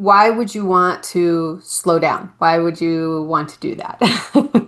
Why would you want to slow down? Why would you want to do that?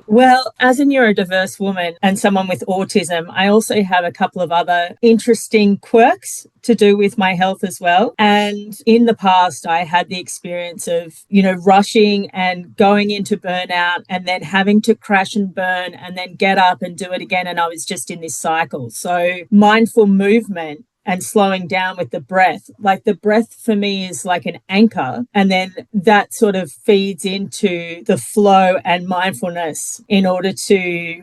Well, as a neurodiverse woman and someone with autism, I also have a couple of other interesting quirks to do with my health as well. And in the past, I had the experience of, rushing and going into burnout and then having to crash and burn and then get up and do it again. And I was just in this cycle. So mindful movement and slowing down with the breath. Like the breath for me is like an anchor, and then that sort of feeds into the flow and mindfulness in order to,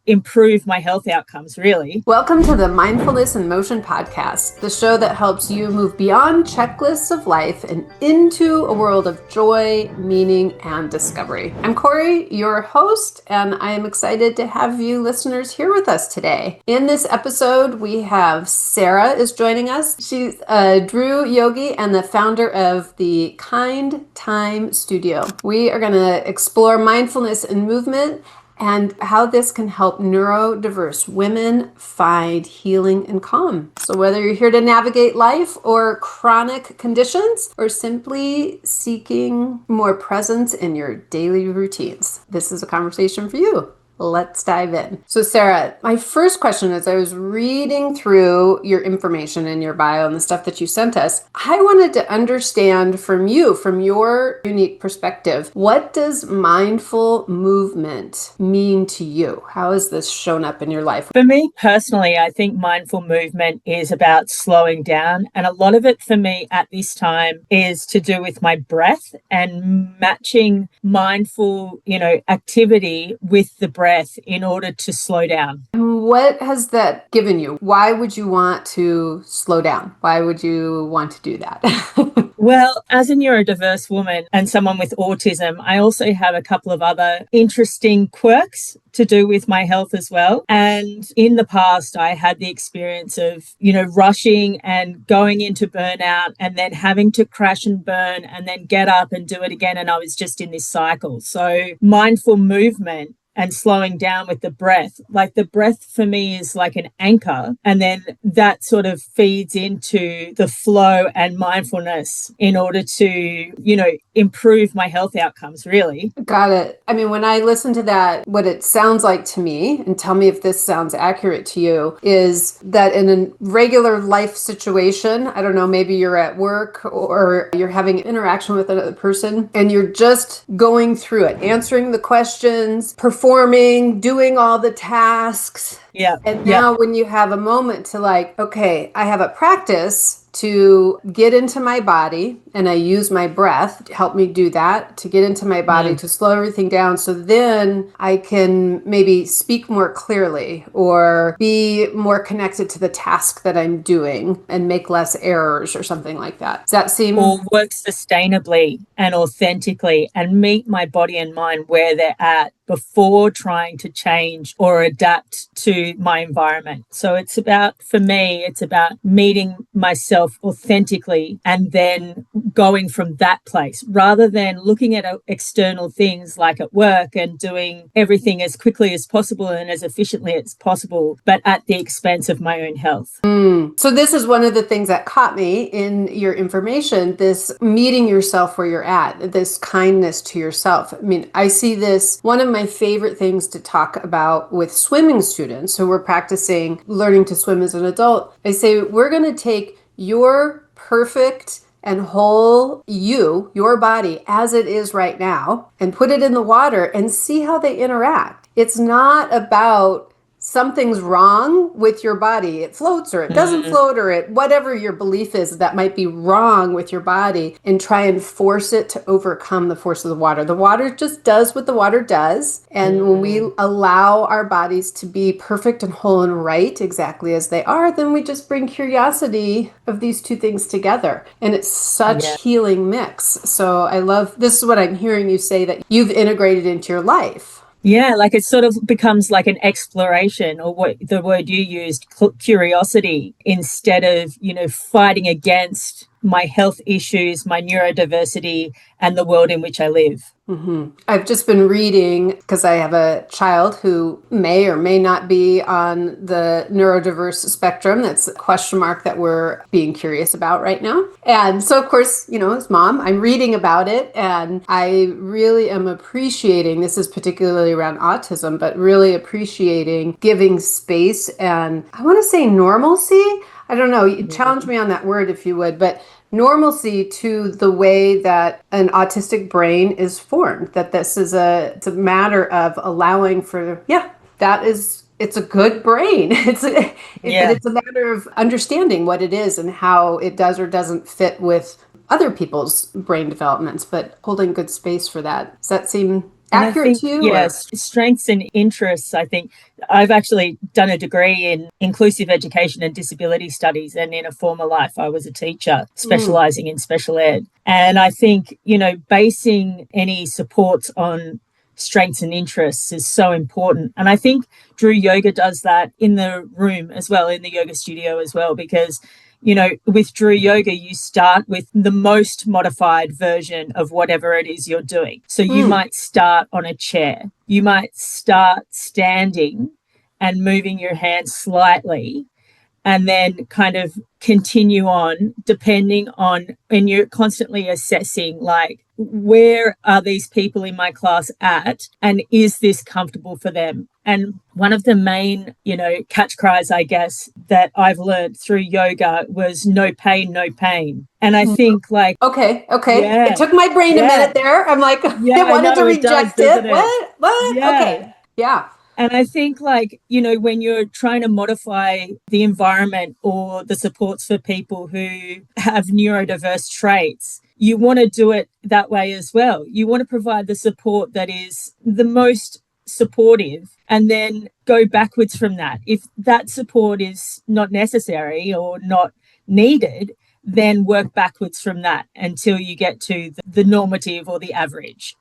improve my health outcomes, really. Welcome to the Mindfulness and Motion Podcast, the show that helps you move beyond checklists of life and into a world of joy, meaning, and discovery. I'm Cori, your host, and I am excited to have you listeners here with us today. In this episode, we have Sarah is joining us. She's a Dru Yogi and the founder of the Kind Time Studio. We are going to explore mindfulness and movement and how this can help neurodiverse women find healing and calm. So whether you're here to navigate life or chronic conditions or simply seeking more presence in your daily routines, this is a conversation for you. Let's dive in. So Sarah, my first question as I was reading through your information in your bio and the stuff that you sent us, I wanted to understand from you, from your unique perspective, what does mindful movement mean to you? How has this shown up in your life? For me personally, I think mindful movement is about slowing down. And a lot of it for me at this time is to do with my breath and matching mindful, activity with the breath in order to slow down. What has that given you? Why would you want to slow down? Why would you want to do that? Well, as a neurodiverse woman and someone with autism, I also have a couple of other interesting quirks to do with my health as well. And in the past, I had the experience of, rushing and going into burnout and then having to crash and burn and then get up and do it again. And I was just in this cycle. So mindful movement and slowing down with the breath. Like the breath for me is like an anchor, and then that sort of feeds into the flow and mindfulness in order to, improve my health outcomes, really. Got it. I mean, when I listen to that, what it sounds like to me, and tell me if this sounds accurate to you, is that in a regular life situation, I don't know, maybe you're at work or you're having an interaction with another person and you're just going through it, answering the questions, performing, doing all the tasks. Yeah. And now when you have a moment to okay, I have a practice to get into my body, and I use my breath to help me do that, to get into my body, to slow everything down. So then I can maybe speak more clearly or be more connected to the task that I'm doing and make less errors or something like that. Does that seem? Or work sustainably and authentically and meet my body and mind where they're at before trying to change or adapt to my environment. So for me, it's about meeting myself authentically and then going from that place rather than looking at external things like at work and doing everything as quickly as possible and as efficiently as possible, but at the expense of my own health. So this is one of the things that caught me in your information, this meeting yourself where you're at, this kindness to yourself. I mean, I see this, one of my favorite things to talk about with swimming students who were practicing learning to swim as an adult. I say, we're going to take your perfect and whole your body as it is right now, and put it in the water and see how they interact. It's not about something's wrong with your body. It floats or it doesn't float, or whatever your belief is that might be wrong with your body, and try and force it to overcome the force of the water. The water just does what the water does. And when we allow our bodies to be perfect and whole and right a as they are, then we just bring curiosity of these two things together. And it's such healing mix. So I love, this is what I'm hearing you say that you've integrated into your life. Yeah, like it sort of becomes like an exploration, or what the word you used, curiosity, instead of, fighting against my health issues, my neurodiversity, and the world in which I live. Mm-hmm. I've just been reading because I have a child who may or may not be on the neurodiverse spectrum. That's a question mark that we're being curious about right now. And so, of course, as mom, I'm reading about it, and I really am appreciating, this is particularly around autism, but really appreciating giving space and I want to say normalcy. I don't know, you challenge me on that word if you would, but normalcy to the way that an autistic brain is formed, that this is it's a matter of allowing for, it's a good brain. But it's a matter of understanding what it is and how it does or doesn't fit with other people's brain developments, but holding good space for that. Does that seem accurate to you? Yes, strengths and interests. I think I've actually done a degree in inclusive education and disability studies, and in a former life I was a teacher specializing in special ed. And I think, basing any supports on strengths and interests is so important. And I think Dru Yoga does that in the room as well, in the yoga studio as well, because with Dru Yoga, you start with the most modified version of whatever it is you're doing. So you might start on a chair. You might start standing and moving your hands slightly, and then kind of continue on depending on, and you're constantly assessing, like, where are these people in my class at, and is this comfortable for them? And one of the main, catch cries, I guess, that I've learned through yoga was no pain, no pain. And I think Okay. Yeah. It took my brain a minute there. I'm like, I wanted to reject it. What? Yeah. Okay. Yeah. And I think when you're trying to modify the environment or the supports for people who have neurodiverse traits, you want to do it that way as well. You want to provide the support that is the most supportive and then go backwards from that. If that support is not necessary or not needed, then work backwards from that until you get to the normative or the average.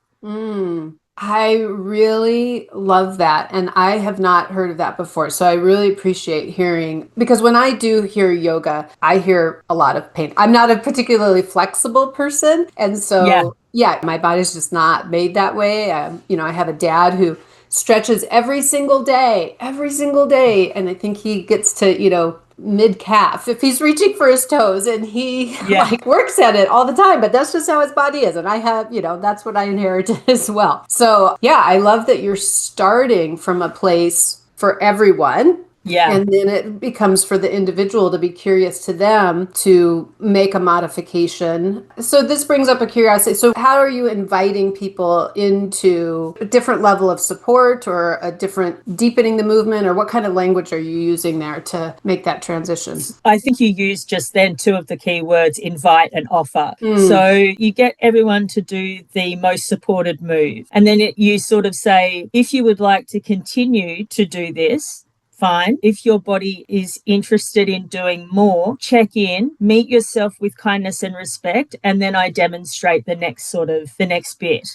I really love that. And I have not heard of that before. So I really appreciate hearing, because when I do hear yoga, I hear a lot of pain. I'm not a particularly flexible person. And so, my body's just not made that way. I have a dad who stretches every single day. And I think he gets to, mid-calf if he's reaching for his toes, and he works at it all the time, but that's just how his body is. And I have, that's what I inherited as well. So I love that you're starting from a place for everyone. Yeah. And then it becomes for the individual to be curious to them to make a modification. So this brings up a curiosity. So how are you inviting people into a different level of support or a different deepening the movement, or what kind of language are you using there to make that transition? I think you used just then two of the key words, invite and offer. So you get everyone to do the most supported move. And then you sort of say, if you would like to continue to do this, fine. If your body is interested in doing more, check in, meet yourself with kindness and respect, and then I demonstrate the next bit.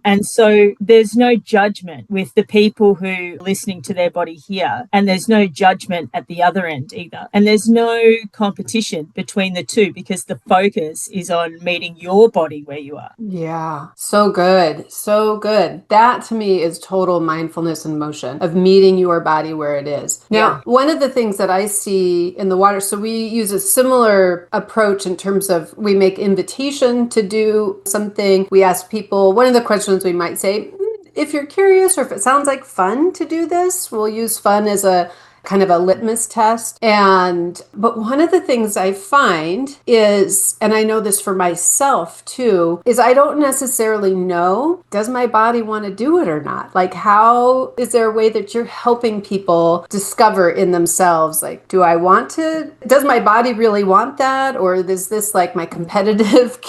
And so there's no judgment with the people who are listening to their body here, and there's no judgment at the other end either. And there's no competition between the two, because the focus is on meeting your body where you are. Yeah, so good. So good. That to me is total mindfulness and motion, of meeting your body where it is. Now, one of the things that I see in the water, so we use a similar approach in terms of we make invitation to do something. We ask people, one of the questions we might say, if you're curious or if it sounds like fun to do this, we'll use fun as a kind of a litmus test. But one of the things I find is, and I know this for myself too, is I don't necessarily know, does my body want to do it or not? Like, how is there a way that you're helping people discover in themselves, like, do I want to, does my body really want that? Or is this like my competitive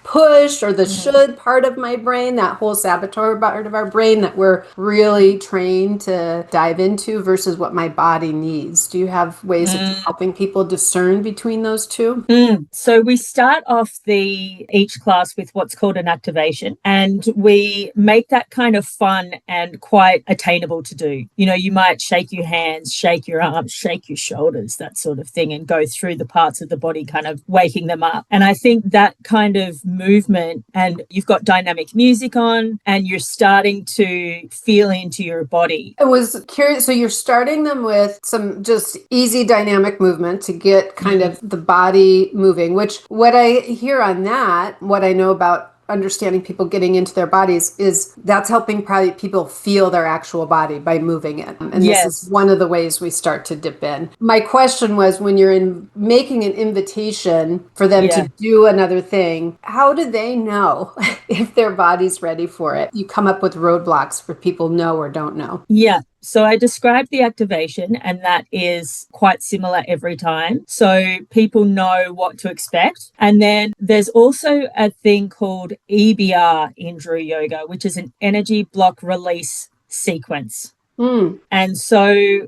push or the should part of my brain, that whole saboteur part of our brain that we're really trained to dive into versus what my body needs. Do you have ways of helping people discern between those two? So we start off each class with what's called an activation, and we make that kind of fun and quite attainable to do. You know, you might shake your hands, shake your arms, shake your shoulders, that sort of thing, and go through the parts of the body, kind of waking them up. And I think that kind of movement, and you've got dynamic music on and you're starting to feel into your body. I was curious. So you're starting them with some just easy dynamic movement to get kind of the body moving, which what I hear on that, what I know about understanding people getting into their bodies is that's helping probably people feel their actual body by moving it. And this is one of the ways we start to dip in. My question was, when you're making an invitation for them to do another thing, how do they know if their body's ready for it? You come up with roadblocks for people know or don't know. Yeah. So I described the activation, and that is quite similar every time. So people know what to expect. And then there's also a thing called EBR in Dru Yoga, which is an energy block release sequence. And so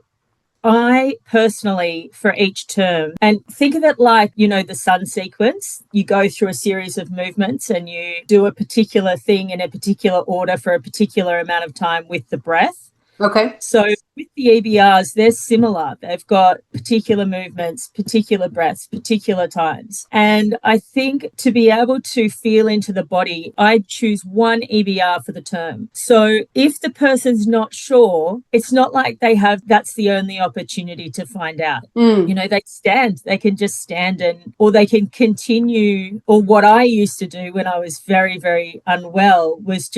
I personally, for each term, and think of it like, you know, the sun sequence, you go through a series of movements and you do a particular thing in a particular order for a particular amount of time with the breath. Okay. So with the EBRs, they're similar. They've got particular movements, particular breaths, particular times. And I think to be able to feel into the body, I choose one EBR for the term. So if the person's not sure, it's not like that's the only opportunity to find out. You know, they can just stand or they can continue. Or what I used to do when I was very, very unwell was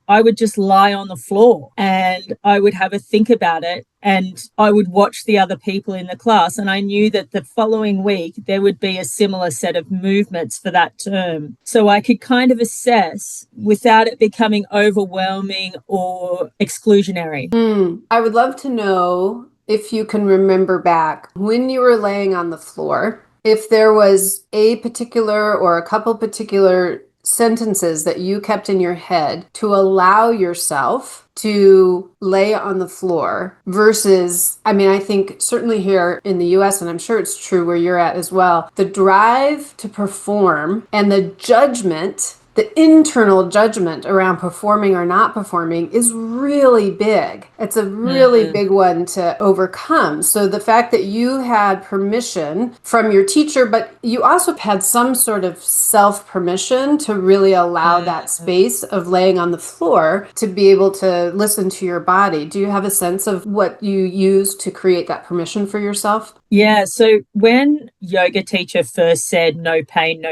I would just lie on the floor and I would have a think about it, and I would watch the other people in the class, and I knew that the following week there would be a similar set of movements for that term. So I could kind of assess without it becoming overwhelming or exclusionary. I would love to know if you can remember back when you were laying on the floor, if there was a particular or a couple particular sentences that you kept in your head to allow yourself to lay on the floor versus, I mean, I think certainly here in the US, and I'm sure it's true where you're at as well, the drive to perform and the judgment, the internal judgment around performing or not performing is really big. It's a really big one to overcome. So the fact that you had permission from your teacher, but you also had some sort of self-permission to really allow that space of laying on the floor to be able to listen to your body. Do you have a sense of what you used to create that permission for yourself? Yeah. So when yoga teacher first said no pain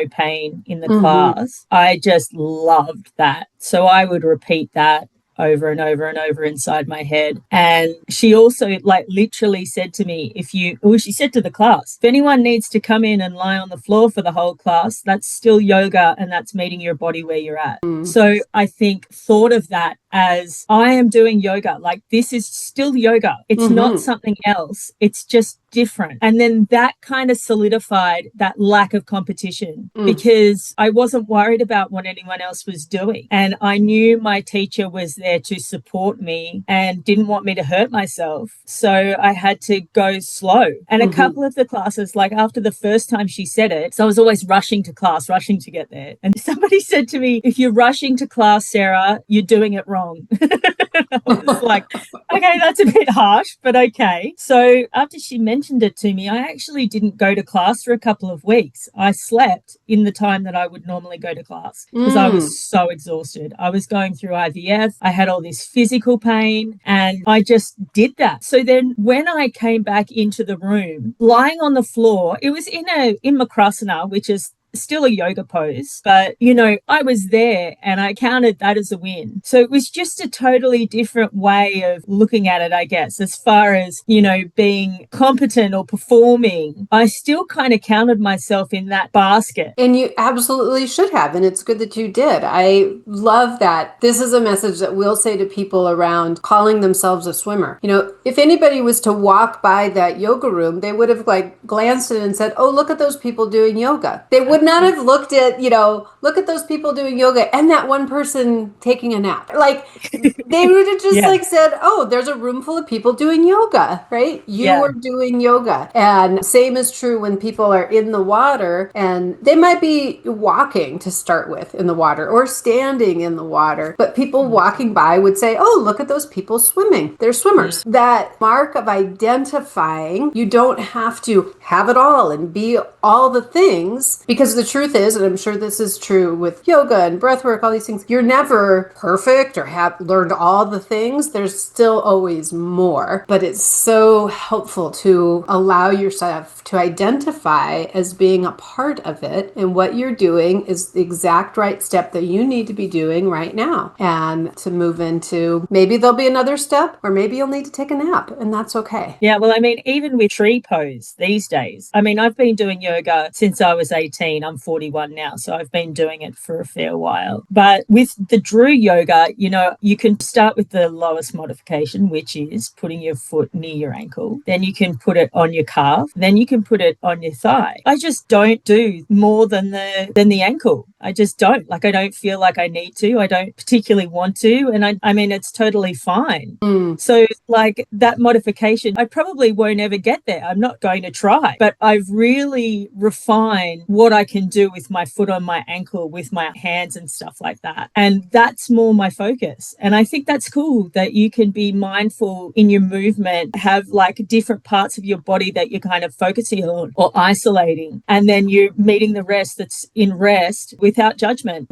in the class, I just loved that. So I would repeat that over and over and over inside my head. And she also literally said to me, she said to the class, if anyone needs to come in and lie on the floor for the whole class, that's still yoga and that's meeting your body where you're at. So I think thought of that as I am doing yoga, like this is still yoga. It's not something else. It's just different. And then that kind of solidified that lack of competition because I wasn't worried about what anyone else was doing. And I knew my teacher was there to support me and didn't want me to hurt myself. So I had to go slow. And a couple of the classes, like after the first time she said it, so I was always rushing to class, rushing to get there. And somebody said to me, if you're rushing to class, Sarah, you're doing it wrong. I was like, okay, that's a bit harsh, but okay. So after she mentioned it to me, I actually didn't go to class for a couple of weeks. I slept in the time that I would normally go to class because I was so exhausted. I was going through IVF. I had all this physical pain and I just did that. So then when I came back into the room, lying on the floor, it was in Makrasana, which is still a yoga pose, but I was there and I counted that as a win. So it was just a totally different way of looking at it, I guess, as far as, being competent or performing. I still kind of counted myself in that basket. And you absolutely should have. And it's good that you did. I love that. This is a message that we'll say to people around calling themselves a swimmer. If anybody was to walk by that yoga room, they would have glanced at it and said, oh, look at those people doing yoga. They wouldn't would not have looked at, look at those people doing yoga and that one person taking a nap. Like they would have just like said, oh, there's a room full of people doing yoga, right? You are doing yoga. And same is true when people are in the water, and they might be walking to start with in the water or standing in the water, but people walking by would say, oh, look at those people swimming. They're swimmers. That mark of identifying, you don't have to have it all and be all the things, because the truth is, and I'm sure this is true with yoga and breathwork, all these things, you're never perfect or have learned all the things. There's still always more, but it's so helpful to allow yourself to identify as being a part of it, and what you're doing is the exact right step that you need to be doing right now, and to move into maybe there'll be another step, or maybe you'll need to take a nap, and that's okay. Yeah, well, I mean, even with tree pose these days, I mean, I've been doing yoga since I was 18. I'm 41 now, so I've been doing it for a fair while. But with the Dru Yoga, you can start with the lowest modification, which is putting your foot near your ankle. Then you can put it on your calf. Then you can put it on your thigh. I just don't do more than the ankle. I just don't. Like, I don't feel like I need to. I don't particularly want to. And I mean, it's totally fine. So like that modification, I probably won't ever get there. I'm not going to try. But I've really refined what I can do with my foot on my ankle, with my hands and stuff like that. And that's more my focus. And I think that's cool that you can be mindful in your movement, have like different parts of your body that you're kind of focusing on or isolating. And then you're meeting the rest that's in rest without judgment.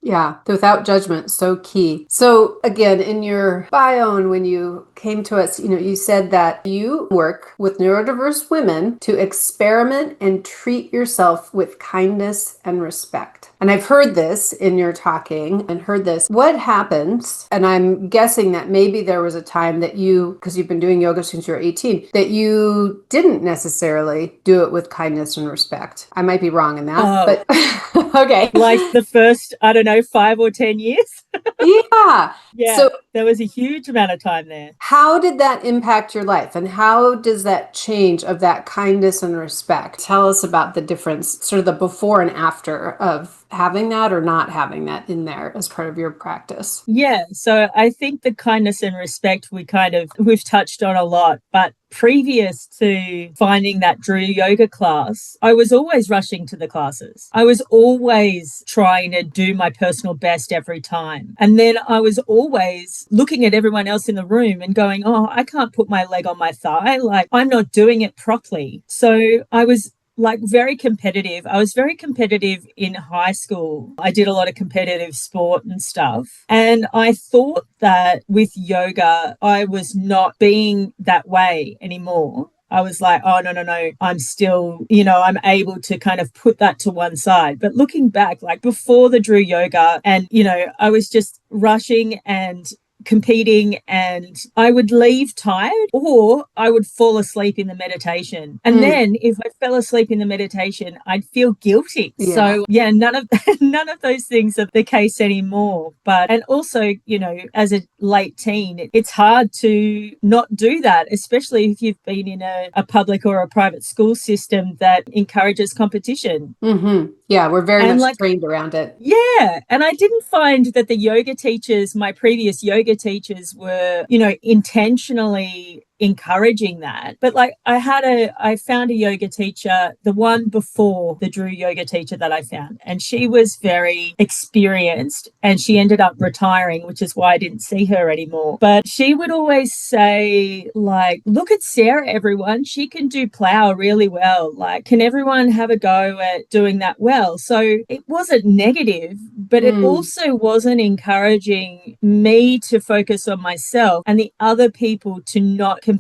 Yeah, without judgment, so key. So again, in your bio and when you came to us, you said that you work with neurodiverse women to experiment and treat yourself with kindness and respect. And I've heard this in your talking and heard this. What happens, and I'm guessing that maybe there was a time that you, because you've been doing yoga since you were 18, that you didn't necessarily do it with kindness and respect. I might be wrong in that, but okay. Like the first, 5 or 10 years. Yeah. So there was a huge amount of time there. How did that impact your life? And how does that change of that kindness and respect? Tell us about the difference, sort of the before and after of having that or not having that in there as part of your practice. Yeah. So I think the kindness and respect we've touched on a lot, but previous to finding that Dru Yoga class, I was always rushing to the classes. I was always trying to do my personal best every time. And then I was always looking at everyone else in the room and going, oh, I can't put my leg on my thigh. Like, I'm not doing it properly. So I was like very competitive. I was very competitive in high school. I did a lot of competitive sport and stuff. And I thought that with yoga, I was not being that way anymore. I was like, oh, no, I'm still, I'm able to kind of put that to one side. But looking back, like before the Dru Yoga, and, I was just rushing and competing, and I would leave tired or I would fall asleep in the meditation. And then if I fell asleep in the meditation, I'd feel guilty. Yeah. So none of those things are the case anymore. But, and also, as a late teen, it's hard to not do that, especially if you've been in a public or a private school system that encourages competition. Yeah, we're very much trained around it. Yeah. And I didn't find that the yoga teachers, my previous yoga teachers were, intentionally encouraging that. But like I found a yoga teacher, the one before the Dru Yoga teacher that I found, and she was very experienced and she ended up retiring, which is why I didn't see her anymore. But she would always say, like, look at Sarah, everyone. She can do plow really well. Like, can everyone have a go at doing that well? So it wasn't negative, but it also wasn't encouraging me to focus on myself and the other people to not compete.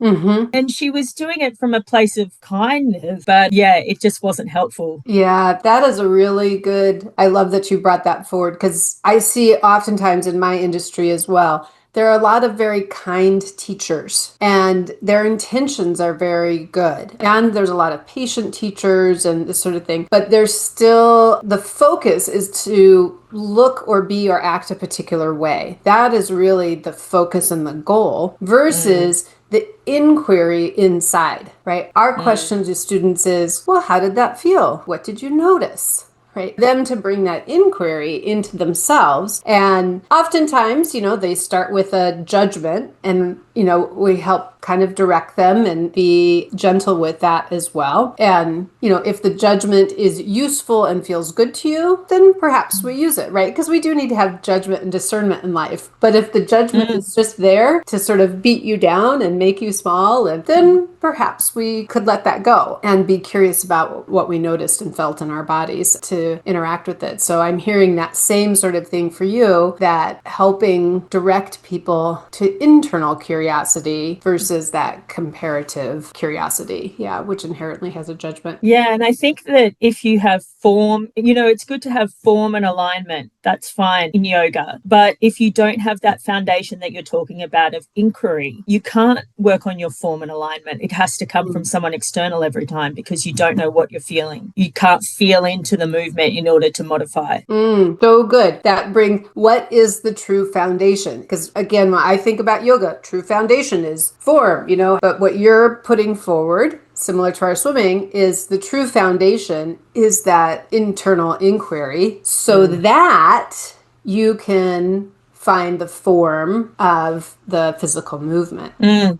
And she was doing it from a place of kindness, but it just wasn't helpful. Yeah, that is a really good, I love that you brought that forward, because I see oftentimes in my industry as well, there are a lot of very kind teachers and their intentions are very good. And there's a lot of patient teachers and this sort of thing, but there's still, the focus is to look or be or act a particular way. That is really the focus and the goal versus the inquiry inside, right? Our question to students is, well, how did that feel? What did you notice? Right? Them to bring that inquiry into themselves. And oftentimes, they start with a judgment, and, we help kind of direct them and be gentle with that as well. And, if the judgment is useful and feels good to you, then perhaps we use it, right? Because we do need to have judgment and discernment in life. But if the judgment is just there to sort of beat you down and make you small, and then perhaps we could let that go and be curious about what we noticed and felt in our bodies to interact with it. So I'm hearing that same sort of thing for you, that helping direct people to internal curiosity versus that comparative curiosity, which inherently has a judgment. Yeah, and I think that if you have form, it's good to have form and alignment. That's fine in yoga. But if you don't have that foundation that you're talking about of inquiry, you can't work on your form and alignment. It has to come from someone external every time, because you don't know what you're feeling. You can't feel into the movement in order to modify. So good. That brings, what is the true foundation? Because again, when I think about yoga, true foundation is form, but what you're putting forward, similar to our swimming, is the true foundation is that internal inquiry, so that you can find the form of the physical movement.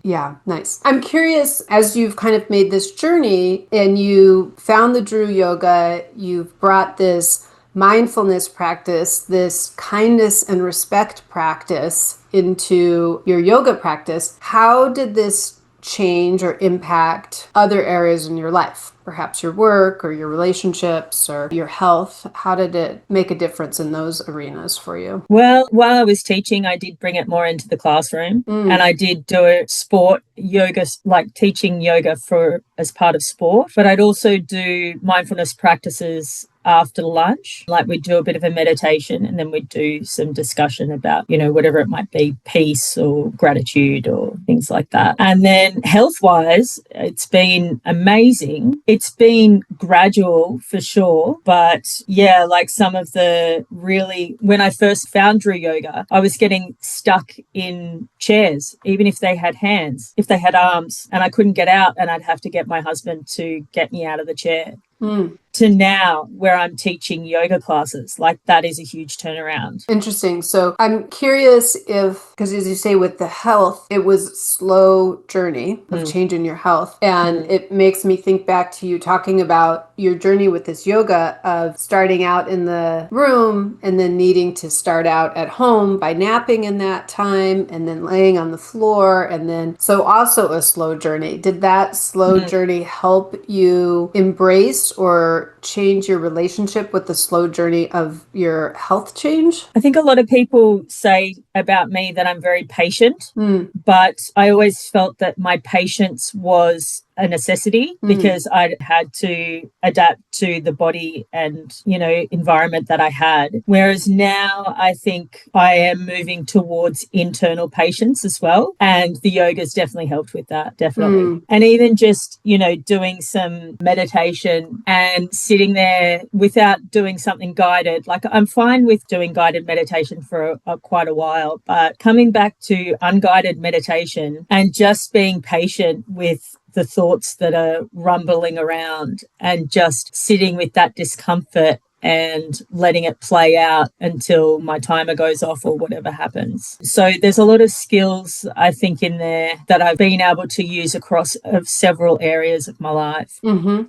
Yeah, nice. I'm curious, as you've kind of made this journey and you found the Dru Yoga, you've brought this mindfulness practice, this kindness and respect practice into your yoga practice. How did this change or impact other areas in your life? Perhaps your work or your relationships or your health. How did it make a difference in those arenas for you? Well, while I was teaching, I did bring it more into the classroom, and I did do sport yoga, like teaching yoga as part of sport. But I'd also do mindfulness practices after lunch. Like we'd do a bit of a meditation, and then we'd do some discussion about, whatever it might be, peace or gratitude or things like that. And then health-wise, it's been amazing. It's been gradual for sure. But yeah, like some of the really, when I first found Dru Yoga, I was getting stuck in chairs, even if they had hands, if they had arms, and I couldn't get out, and I'd have to get my husband to get me out of the chair. To now where I'm teaching yoga classes, like that is a huge turnaround. Interesting. So I'm curious if, because as you say with the health, it was a slow journey of changing your health. And it makes me think back to you talking about your journey with this yoga of starting out in the room and then needing to start out at home by napping in that time and then laying on the floor. And then, so also a slow journey. Did that slow journey help you embrace or change your relationship with the slow journey of your health change? I think a lot of people say about me that I'm very patient, but I always felt that my patience was a necessity because I had to adapt to the body and, environment that I had. Whereas now I think I am moving towards internal patience as well. And the yoga's definitely helped with that, definitely. And even just, doing some meditation and sitting there without doing something guided. Like I'm fine with doing guided meditation for quite a while, but coming back to unguided meditation and just being patient with the thoughts that are rumbling around and just sitting with that discomfort and letting it play out until my timer goes off or whatever happens. So there's a lot of skills, I think, in there that I've been able to use across several areas of my life.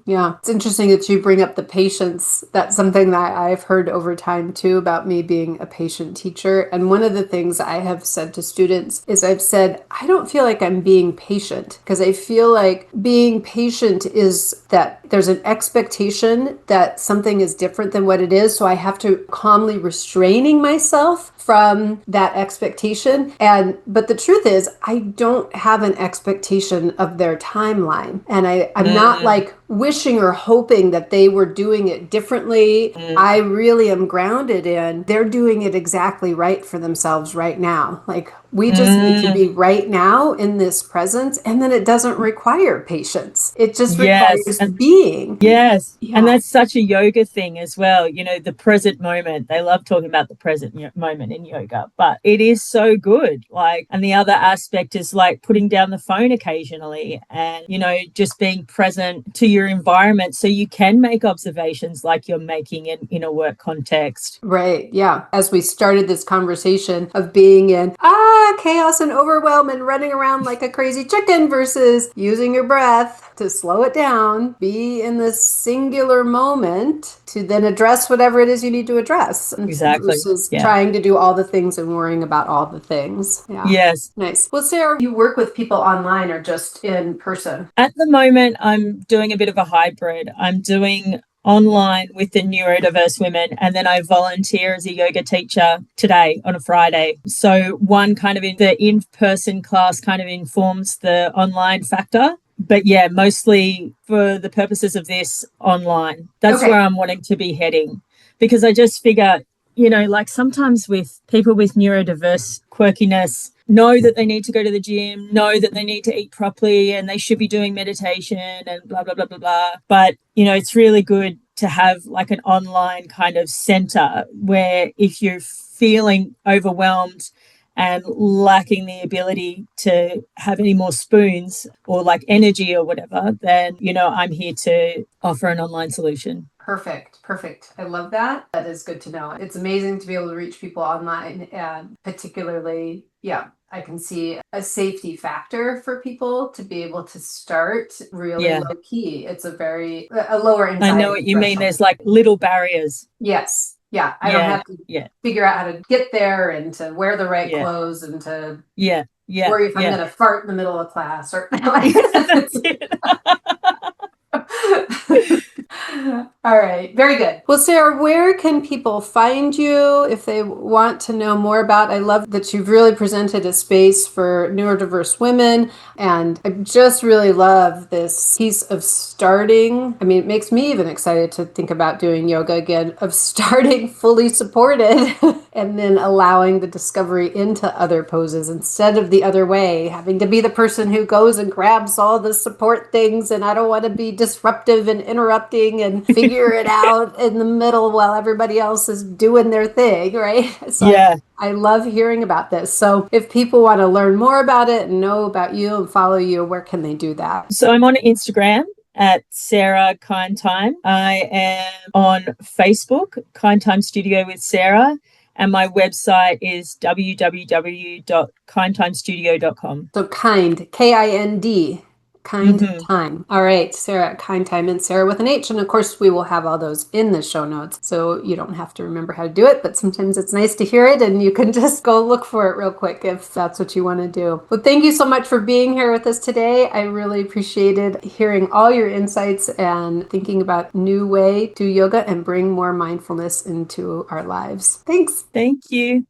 Yeah. It's interesting that you bring up the patience. That's something that I've heard over time too about me being a patient teacher. And one of the things I have said to students is I've said, I don't feel like I'm being patient, because I feel like being patient is that there's an expectation that something is different than what it is. So I have to calmly restraining myself from that expectation. But the truth is, I don't have an expectation of their timeline. And I'm not like wishing or hoping that they were doing it differently. I really am grounded in they're doing it exactly right for themselves right now. Like, we just need to be right now in this presence, and then it doesn't require patience. It just requires being. Yes. Yeah. And that's such a yoga thing as well. You know, the present moment. They love talking about the present moment in yoga, but it is so good. Like, and the other aspect is like putting down the phone occasionally and, you know, just being present to your environment so you can make observations like you're making in a work context. Right. Yeah. As we started this conversation of being in chaos and overwhelm and running around like a crazy chicken versus using your breath to slow it down, be in this singular moment to then address whatever it is you need to address. Exactly. Versus trying to do all the things and worrying about all the things. Yeah. Yes. Nice. Well, Sarah, you work with people online or just in person? At the moment, I'm doing a bit of a hybrid. I'm doing online with the neurodiverse women, and then I volunteer as a yoga teacher today on a Friday. So one kind of in the in-person class kind of informs the online factor. But yeah, mostly for the purposes of this online. That's where I'm wanting to be heading, because I just figure, you know, like sometimes with people with neurodiverse quirkiness, know that they need to go to the gym, know that they need to eat properly and they should be doing meditation and blah, blah, blah, blah, blah. But, you know, it's really good to have like an online kind of center where if you're feeling overwhelmed and lacking the ability to have any more spoons or like energy or whatever, then, you know, I'm here to offer an online solution. Perfect. I love that. That is good to know. It's amazing to be able to reach people online, and particularly, I can see a safety factor for people to be able to start really low key. It's a lower anxiety. I know what you mean. There's like little barriers. Yes. Yeah. I don't have to figure out how to get there and to wear the right clothes and to worry if I'm going to fart in the middle of class or All right. Very good. Well, Sarah, where can people find you if they want to know more about? I love that you've really presented a space for neurodiverse women. And I just really love this piece of starting. I mean, it makes me even excited to think about doing yoga again, of starting fully supported and then allowing the discovery into other poses instead of the other way, having to be the person who goes and grabs all the support things. And I don't want to be disruptive and interrupting and figure it out in the middle while everybody else is doing their thing, right? So I love hearing about this. So if people want to learn more about it and know about you and follow you, where can they do that? So I'm on Instagram at Sarah Kind Time. I am on Facebook, Kind Time Studio with Sarah. And my website is www.kindtimestudio.com. So kind, Kind. Kind Time. All right, Sarah, Kind Time, and Sarah with an H. And of course, we will have all those in the show notes. So you don't have to remember how to do it, but sometimes it's nice to hear it and you can just go look for it real quick if that's what you want to do. Well, thank you so much for being here with us today. I really appreciated hearing all your insights and thinking about new way to yoga and bring more mindfulness into our lives. Thanks. Thank you.